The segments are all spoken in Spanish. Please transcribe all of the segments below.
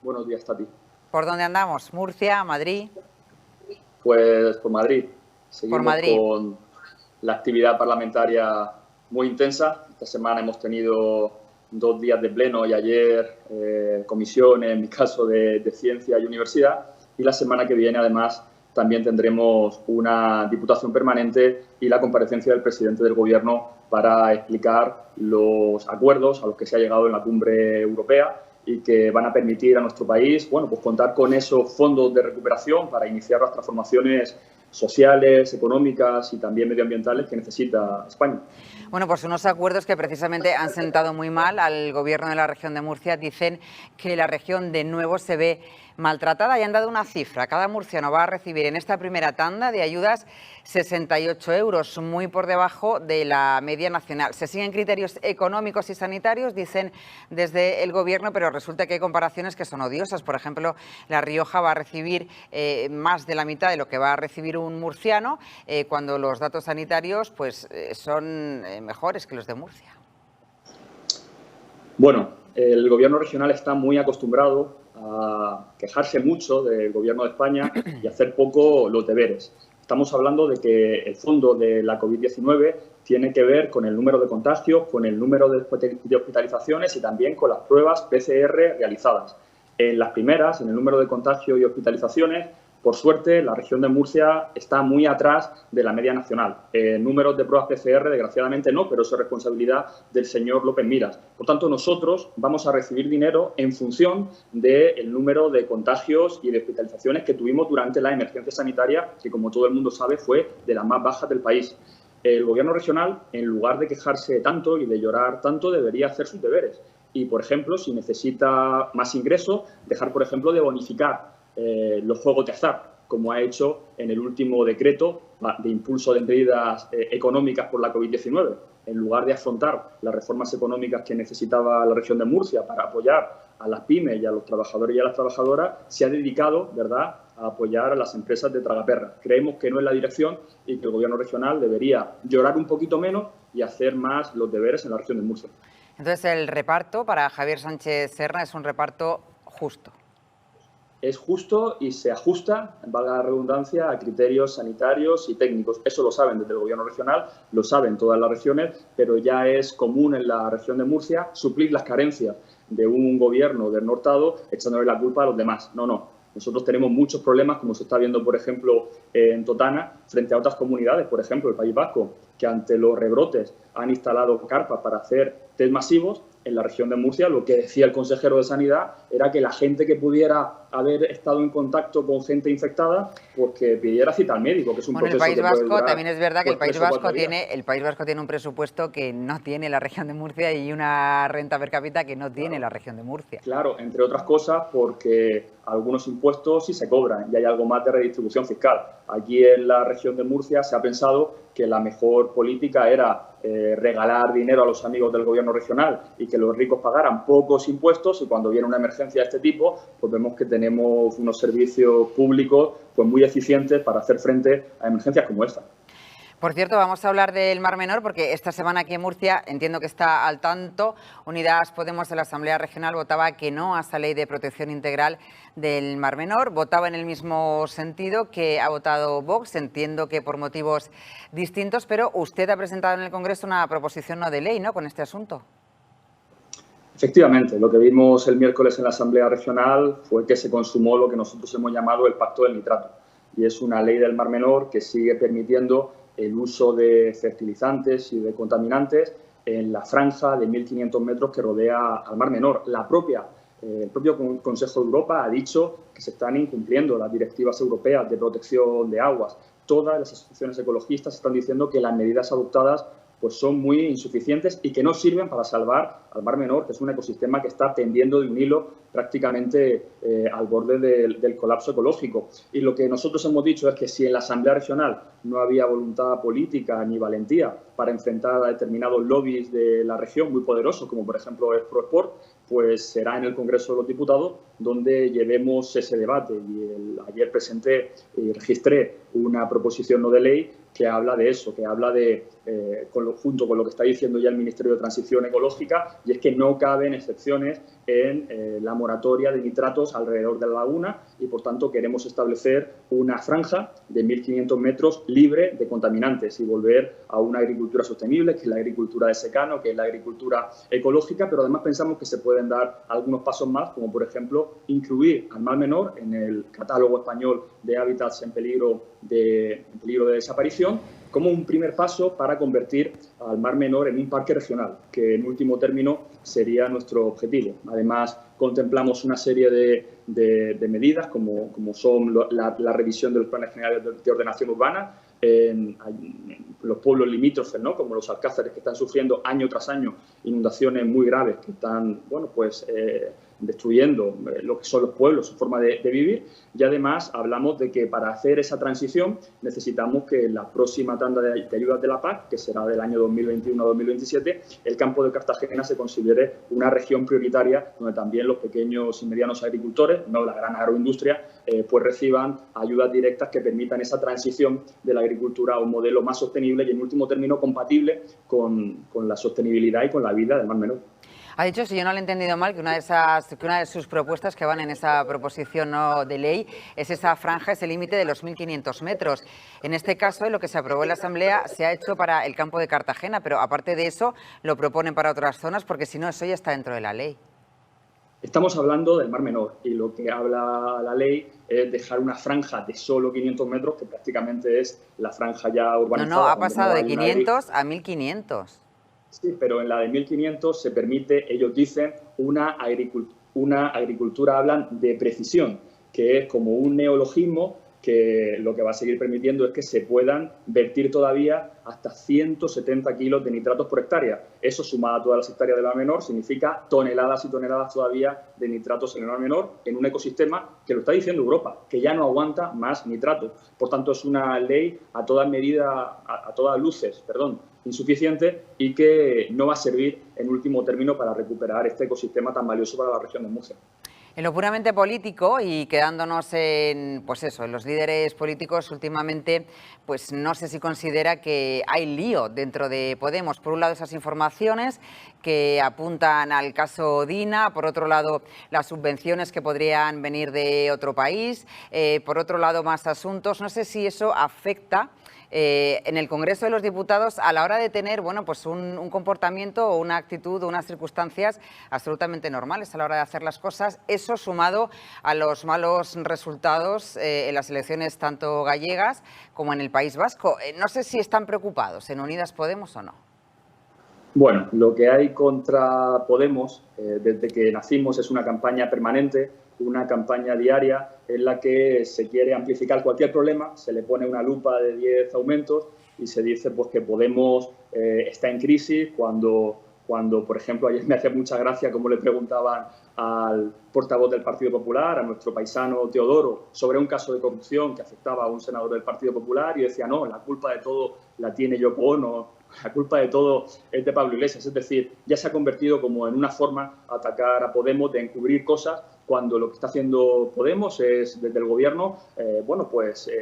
Buenos días, Tati. ¿Por dónde andamos? ¿Murcia, Madrid? Pues por Madrid. Por Seguimos Madrid. con la actividad parlamentaria muy intensa. Esta semana hemos tenido 2 días de pleno y ayer comisiones, en mi caso, de ciencia y universidad. Y la semana que viene, además, también tendremos una diputación permanente y la comparecencia del presidente del Gobierno para explicar los acuerdos a los que se ha llegado en la cumbre europea y que van a permitir a nuestro país, bueno, pues contar con esos fondos de recuperación para iniciar las transformaciones sociales, económicas y también medioambientales que necesita España. Bueno, pues unos acuerdos que precisamente han sentado muy mal al Gobierno de la región de Murcia. Dicen que la región de nuevo se ve maltratada y han dado una cifra. Cada murciano va a recibir en esta primera tanda de ayudas 68 euros, muy por debajo de la media nacional. Se siguen criterios económicos y sanitarios, dicen desde el Gobierno, pero resulta que hay comparaciones que son odiosas. Por ejemplo, La Rioja va a recibir más de la mitad de lo que va a recibir un murciano, cuando los datos sanitarios pues, son mejores que los de Murcia. Bueno, el Gobierno regional está muy acostumbrado a quejarse mucho del Gobierno de España y hacer poco los deberes. Estamos hablando de que el fondo de la COVID-19 tiene que ver con el número de contagios, con el número de hospitalizaciones y también con las pruebas PCR realizadas. En las primeras, en el número de contagios y hospitalizaciones, por suerte, la región de Murcia está muy atrás de la media nacional. Números de pruebas PCR, desgraciadamente no, pero eso es responsabilidad del señor López Miras. Por tanto, nosotros vamos a recibir dinero en función del número de contagios y de hospitalizaciones que tuvimos durante la emergencia sanitaria, que, como todo el mundo sabe, fue de las más bajas del país. El Gobierno regional, en lugar de quejarse tanto y de llorar tanto, debería hacer sus deberes. Y, por ejemplo, si necesita más ingresos, dejar, por ejemplo, de bonificar los juegos de azar, como ha hecho en el último decreto de impulso de medidas económicas por la COVID-19. En lugar de afrontar las reformas económicas que necesitaba la región de Murcia para apoyar a las pymes y a los trabajadores y a las trabajadoras, se ha dedicado, ¿verdad?, a apoyar a las empresas de tragaperras. Creemos que no es la dirección y que el Gobierno regional debería llorar un poquito menos y hacer más los deberes en la región de Murcia. Entonces, el reparto para Javier Sánchez Serra es un reparto justo. Es justo y se ajusta, valga la redundancia, a criterios sanitarios y técnicos. Eso lo saben desde el Gobierno regional, lo saben todas las regiones, pero ya es común en la región de Murcia suplir las carencias de un gobierno desnortado echándole la culpa a los demás. No. Nosotros tenemos muchos problemas, como se está viendo, por ejemplo, en Totana, frente a otras comunidades, por ejemplo, el País Vasco, que ante los rebrotes han instalado carpas para hacer test masivos. En la región de Murcia, lo que decía el consejero de Sanidad era que la gente que pudiera haber estado en contacto con gente infectada, pues que pidiera cita al médico, que es un proceso el País que puede Vasco, durar, también es verdad que pues, 3 o 4 días. el País Vasco tiene un presupuesto que no tiene la región de Murcia y una renta per cápita que no tiene la región de Murcia. Claro, entre otras cosas porque algunos impuestos sí se cobran y hay algo más de redistribución fiscal. Aquí en la región de Murcia se ha pensado que la mejor política era regalar dinero a los amigos del gobierno regional y que los ricos pagaran pocos impuestos, y cuando viene una emergencia de este tipo, pues vemos que tenemos unos servicios públicos pues muy eficientes para hacer frente a emergencias como esta. Por cierto, vamos a hablar del Mar Menor porque esta semana aquí en Murcia, entiendo que está al tanto, Unidas Podemos en la Asamblea Regional votaba que no a esa ley de protección integral del Mar Menor. Votaba en el mismo sentido que ha votado Vox, entiendo que por motivos distintos, pero usted ha presentado en el Congreso una proposición no de ley, ¿no?, con este asunto. Efectivamente, lo que vimos el miércoles en la Asamblea Regional fue que se consumó lo que nosotros hemos llamado el Pacto del Nitrato, y es una ley del Mar Menor que sigue permitiendo el uso de fertilizantes y de contaminantes en la franja de 1.500 metros que rodea al Mar Menor. El propio Consejo de Europa ha dicho que se están incumpliendo las directivas europeas de protección de aguas. Todas las asociaciones ecologistas están diciendo que las medidas adoptadas pues son muy insuficientes y que no sirven para salvar al Mar Menor, que es un ecosistema que está pendiendo de un hilo prácticamente al borde del colapso ecológico. Y lo que nosotros hemos dicho es que si en la Asamblea Regional no había voluntad política ni valentía para enfrentar a determinados lobbies de la región muy poderosos, como por ejemplo el ProSport, pues será en el Congreso de los Diputados donde llevemos ese debate. Y ayer presenté y registré una proposición no de ley que habla de eso, que habla de, junto con lo que está diciendo ya el Ministerio de Transición Ecológica, y es que no caben excepciones en la moratoria de nitratos alrededor de la laguna y, por tanto, queremos establecer una franja de 1.500 metros libre de contaminantes y volver a una agricultura sostenible, que es la agricultura de secano, que es la agricultura ecológica, pero además pensamos que se pueden dar algunos pasos más, como por ejemplo incluir al Mar Menor en el catálogo español de hábitats en peligro de desaparición, como un primer paso para convertir al Mar Menor en un parque regional, que en último término sería nuestro objetivo. Además, contemplamos una serie de medidas, como son la revisión de los planes generales de ordenación urbana en los pueblos limítrofes, ¿no?, como los Alcázares, que están sufriendo año tras año inundaciones muy graves que están, destruyendo lo que son los pueblos, su forma de vivir. Y además hablamos de que para hacer esa transición necesitamos que en la próxima tanda de ayudas de la PAC, que será del año 2021 a 2027, el campo de Cartagena se considere una región prioritaria donde también los pequeños y medianos agricultores, no la gran agroindustria, pues reciban ayudas directas que permitan esa transición de la agricultura a un modelo más sostenible y, en último término, compatible con la sostenibilidad y con la vida del Mar Menor. Ha dicho, si yo no lo he entendido mal, que una de sus propuestas que van en esa proposición no de ley es esa franja, ese límite de los 1.500 metros. En este caso, lo que se aprobó en la Asamblea se ha hecho para el campo de Cartagena, pero aparte de eso lo proponen para otras zonas, porque si no, eso ya está dentro de la ley. Estamos hablando del Mar Menor y lo que habla la ley es dejar una franja de solo 500 metros, que prácticamente es la franja ya urbanizada. No, ha pasado de 500 a 1.500. Sí, pero en la de 1.500 se permite, ellos dicen, una agricultura, hablan de precisión, que es como un neologismo que lo que va a seguir permitiendo es que se puedan vertir todavía hasta 170 kilos de nitratos por hectárea. Eso, sumado a todas las hectáreas del Mar Menor, significa toneladas y toneladas todavía de nitratos en el Mar Menor, en un ecosistema que lo está diciendo Europa, que ya no aguanta más nitratos. Por tanto, es una ley a todas luces, insuficiente, y que no va a servir en último término para recuperar este ecosistema tan valioso para la región de Murcia. En lo puramente político, y quedándonos en, en los líderes políticos, últimamente, pues no sé si considera que hay lío dentro de Podemos. Por un lado, esas informaciones que apuntan al caso Dina, por otro lado, las subvenciones que podrían venir de otro país, por otro lado, más asuntos. No sé si eso afecta en el Congreso de los Diputados a la hora de tener un comportamiento o una actitud o unas circunstancias absolutamente normales a la hora de hacer las cosas. Eso sumado a los malos resultados en las elecciones tanto gallegas como en el País Vasco. No sé si están preocupados en Unidas Podemos o no. Bueno, lo que hay contra Podemos desde que nacimos es una campaña permanente, una campaña diaria en la que se quiere amplificar cualquier problema, se le pone una lupa de 10 aumentos y se dice pues que Podemos está en crisis cuando, por ejemplo, ayer me hacía mucha gracia como le preguntaban al portavoz del Partido Popular, a nuestro paisano Teodoro, sobre un caso de corrupción que afectaba a un senador del Partido Popular, y decía, no, la culpa de todo la tiene Yoko Ono, la culpa de todo es de Pablo Iglesias. Es decir, ya se ha convertido como en una forma de atacar a Podemos, de encubrir cosas, cuando lo que está haciendo Podemos es, desde el Gobierno,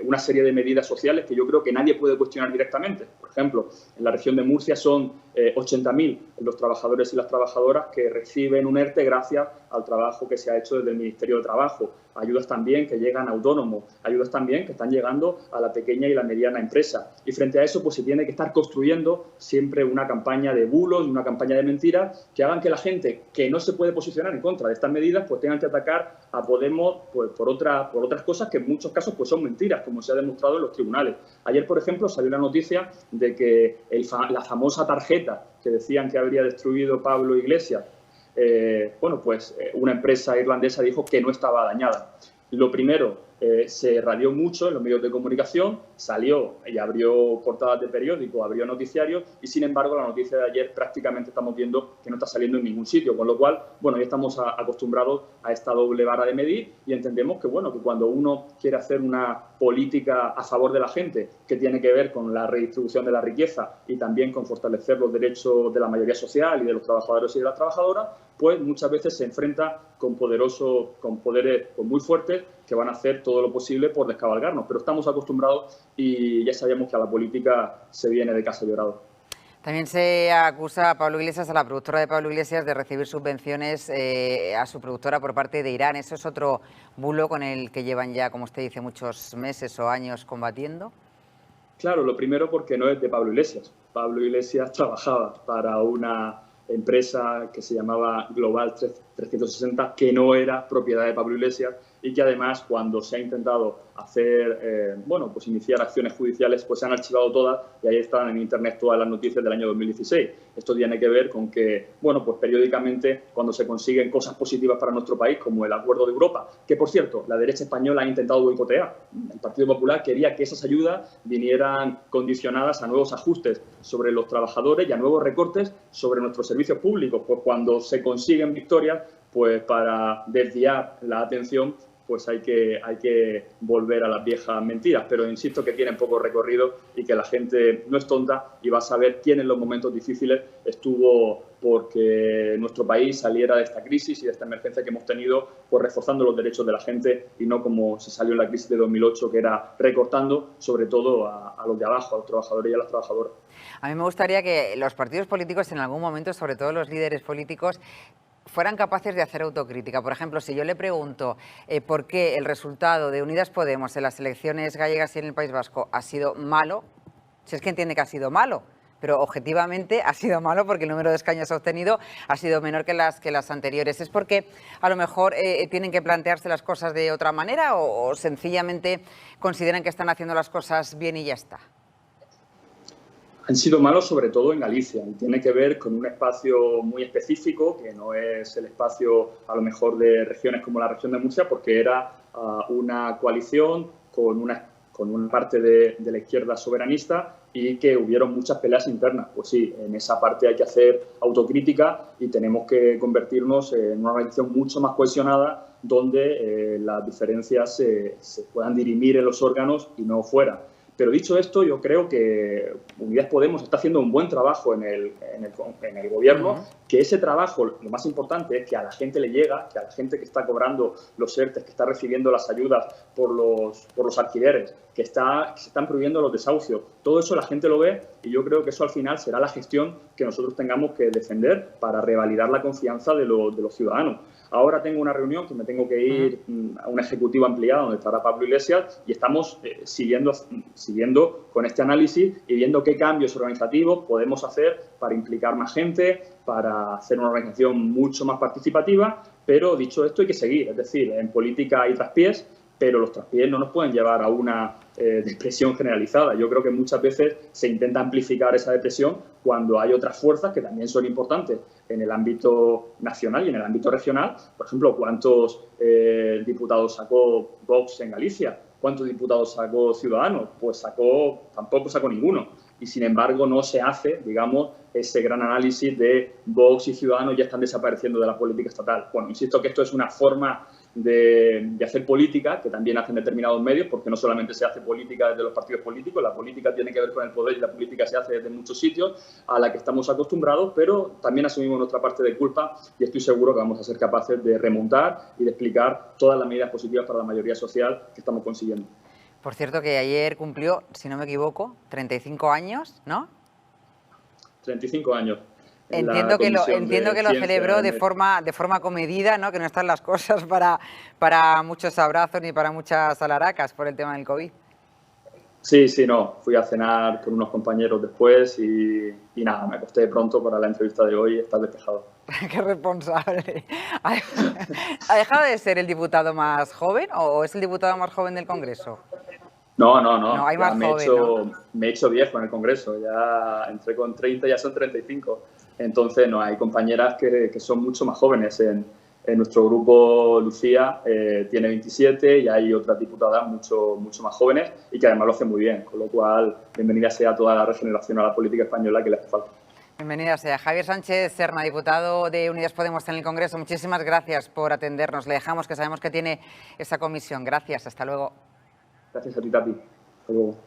una serie de medidas sociales que yo creo que nadie puede cuestionar directamente. Por ejemplo, en la región de Murcia son 80.000 los trabajadores y las trabajadoras que reciben un ERTE gracias al trabajo que se ha hecho desde el Ministerio de Trabajo. Ayudas también que llegan a autónomos, ayudas también que están llegando a la pequeña y la mediana empresa. Y frente a eso, pues se tiene que estar construyendo siempre una campaña de bulos y una campaña de mentiras que hagan que la gente que no se puede posicionar en contra de estas medidas pues tengan que atacar a Podemos pues, por otras cosas que en muchos casos pues son mentiras, como se ha demostrado en los tribunales. Ayer, por ejemplo, salió la noticia de que la famosa tarjeta que decían que habría destruido Pablo Iglesias, una empresa irlandesa dijo que no estaba dañada. Lo primero, se radió mucho en los medios de comunicación, salió y abrió portadas de periódico, abrió noticiarios, y sin embargo la noticia de ayer prácticamente estamos viendo que no está saliendo en ningún sitio, con lo cual, ya estamos acostumbrados a esta doble vara de medir, y entendemos que cuando uno quiere hacer una política a favor de la gente, que tiene que ver con la redistribución de la riqueza y también con fortalecer los derechos de la mayoría social y de los trabajadores y de las trabajadoras, pues muchas veces se enfrenta con poderes muy fuertes que van a hacer todo lo posible por descabalgarnos, pero estamos acostumbrados y ya sabíamos que a la política se viene de casa llorado. También se acusa a Pablo Iglesias, a la productora de Pablo Iglesias, de recibir subvenciones a su productora por parte de Irán. ¿Eso es otro bulo con el que llevan ya, como usted dice, muchos meses o años combatiendo? Claro, lo primero porque no es de Pablo Iglesias. Pablo Iglesias trabajaba para una empresa que se llamaba Global 360, que no era propiedad de Pablo Iglesias y que además cuando se ha intentado hacer, pues iniciar acciones judiciales, pues se han archivado todas y ahí están en internet todas las noticias del año 2016. Esto tiene que ver con que, pues periódicamente cuando se consiguen cosas positivas para nuestro país, como el Acuerdo de Europa, que por cierto, la derecha española ha intentado boicotear. El Partido Popular quería que esas ayudas vinieran condicionadas a nuevos ajustes sobre los trabajadores y a nuevos recortes sobre nuestros servicios públicos. Pues cuando se consiguen victorias, pues para desviar la atención, pues hay que volver a las viejas mentiras. Pero insisto que tienen poco recorrido y que la gente no es tonta y va a saber quién en los momentos difíciles estuvo porque nuestro país saliera de esta crisis y de esta emergencia que hemos tenido, pues reforzando los derechos de la gente y no como se salió en la crisis de 2008, que era recortando sobre todo a los de abajo, a los trabajadores y a las trabajadoras. A mí me gustaría que los partidos políticos en algún momento, sobre todo los líderes políticos, fueran capaces de hacer autocrítica. Por ejemplo, si yo le pregunto por qué el resultado de Unidas Podemos en las elecciones gallegas y en el País Vasco ha sido malo, si es que entiende que ha sido malo, pero objetivamente ha sido malo porque el número de escaños obtenido ha sido menor que las anteriores. ¿Es porque a lo mejor tienen que plantearse las cosas de otra manera o sencillamente consideran que están haciendo las cosas bien y ya está? Han sido malos sobre todo en Galicia y tiene que ver con un espacio muy específico que no es el espacio a lo mejor de regiones como la región de Murcia, porque era una coalición con una parte de la izquierda soberanista y que hubieron muchas peleas internas. Pues sí, en esa parte hay que hacer autocrítica y tenemos que convertirnos en una organización mucho más cohesionada donde las diferencias se puedan dirimir en los órganos y no fuera. Pero dicho esto, yo creo que Unidas Podemos está haciendo un buen trabajo en el gobierno, que ese trabajo, lo más importante es que a la gente le llega, que a la gente que está cobrando los ERTES, que está recibiendo las ayudas por los alquileres, que se están prohibiendo los desahucios, todo eso la gente lo ve y yo creo que eso al final será la gestión que nosotros tengamos que defender para revalidar la confianza de los ciudadanos. Ahora tengo una reunión que me tengo que ir a una ejecutiva ampliada donde estará Pablo Iglesias y estamos siguiendo con este análisis y viendo qué cambios organizativos podemos hacer para implicar más gente, para hacer una organización mucho más participativa, pero dicho esto hay que seguir, es decir, en política hay traspiés, pero los traspiés no nos pueden llevar a una depresión generalizada. Yo creo que muchas veces se intenta amplificar esa depresión cuando hay otras fuerzas que también son importantes en el ámbito nacional y en el ámbito regional. Por ejemplo, ¿cuántos diputados sacó Vox en Galicia? ¿Cuántos diputados sacó Ciudadanos? Pues tampoco sacó ninguno. Y sin embargo no se hace, digamos, ese gran análisis de Vox y Ciudadanos ya están desapareciendo de la política estatal. Bueno, insisto que esto es una forma de hacer política, que también hacen determinados medios, porque no solamente se hace política desde los partidos políticos, la política tiene que ver con el poder y la política se hace desde muchos sitios a la que estamos acostumbrados, pero también asumimos nuestra parte de culpa y estoy seguro que vamos a ser capaces de remontar y de explicar todas las medidas positivas para la mayoría social que estamos consiguiendo. Por cierto, que ayer cumplió, si no me equivoco, 35 años, ¿no? 35 años. Entiendo que lo celebró de forma comedida, ¿no? Que no están las cosas para muchos abrazos ni para muchas alaracas por el tema del COVID. Sí, no. Fui a cenar con unos compañeros después y nada, me acosté pronto para la entrevista de hoy y estar despejado. ¡Qué responsable! ¿Ha dejado de ser el diputado más joven o es el diputado más joven del Congreso? No. Hay más joven, me he hecho viejo en el Congreso. Ya entré con 30, ya son 35. Entonces, no, hay compañeras que son mucho más jóvenes. En nuestro grupo, Lucía tiene 27 y hay otras diputadas mucho más jóvenes y que además lo hacen muy bien. Con lo cual, bienvenida sea toda la regeneración a la política española que le hace falta. Bienvenida sea. Javier Sánchez Serna, diputado de Unidas Podemos en el Congreso. Muchísimas gracias por atendernos. Le dejamos, que sabemos que tiene esa comisión. Gracias. Hasta luego. Gracias a ti, Tati. Hasta luego.